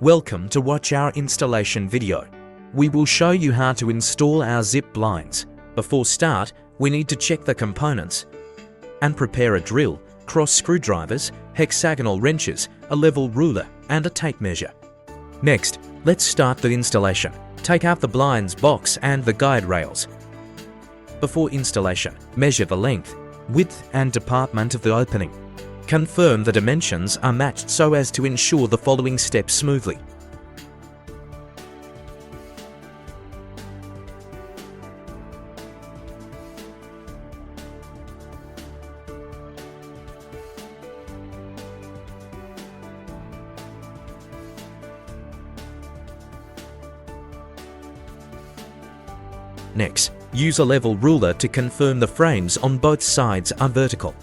Welcome to watch our installation video. We will show you how to install our zip blinds. Before start, we need to check the components and prepare a drill, cross screwdrivers, hexagonal wrenches, a level ruler and a tape measure. Next, let's start the installation. Take out the blinds box and the guide rails. Before installation, measure the length, width and department of the opening. Confirm the dimensions are matched so as to ensure the following steps smoothly. Next, use a level ruler to confirm the frames on both sides are vertical.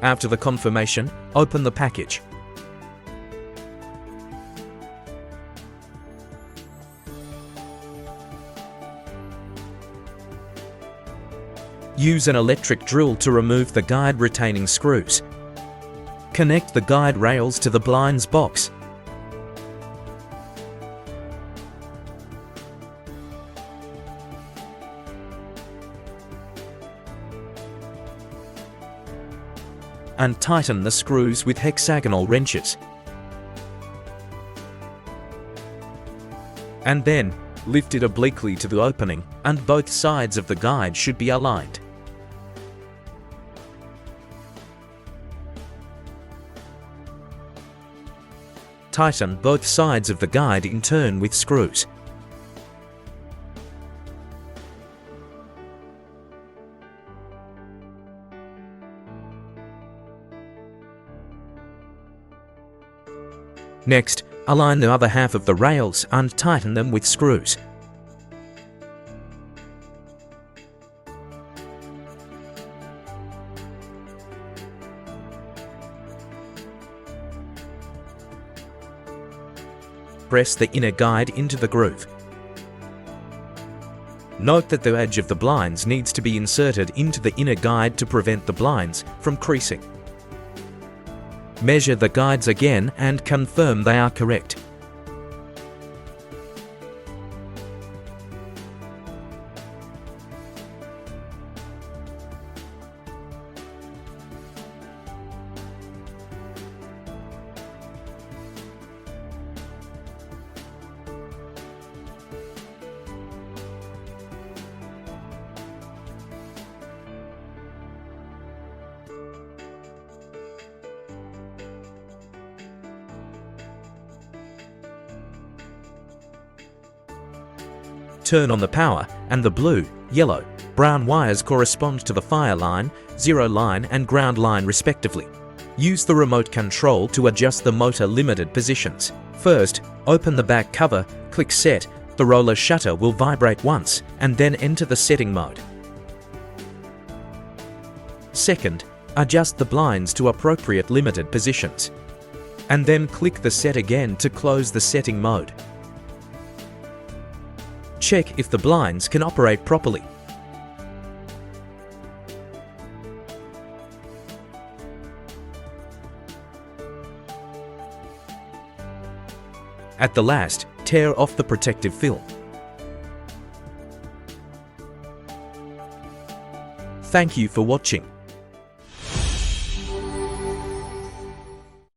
After the confirmation, open the package. Use an electric drill to remove the guide retaining screws. Connect the guide rails to the blinds box. And tighten the screws with hexagonal wrenches. And then, lift it obliquely to the opening, and both sides of the guide should be aligned. Tighten both sides of the guide in turn with screws. Next, align the other half of the rails and tighten them with screws. Press the inner guide into the groove. Note that the edge of the blinds needs to be inserted into the inner guide to prevent the blinds from creasing. Measure the guides again and confirm they are correct. Turn on the power and the blue, yellow, brown wires correspond to the fire line, zero line and ground line respectively. Use the remote control to adjust the motor limited positions. First, open the back cover, click Set. The roller shutter will vibrate once and then enter the setting mode. Second, adjust the blinds to appropriate limited positions. And then click the Set again to close the setting mode. Check if the blinds can operate properly. At the last, tear off the protective film. Thank you for watching.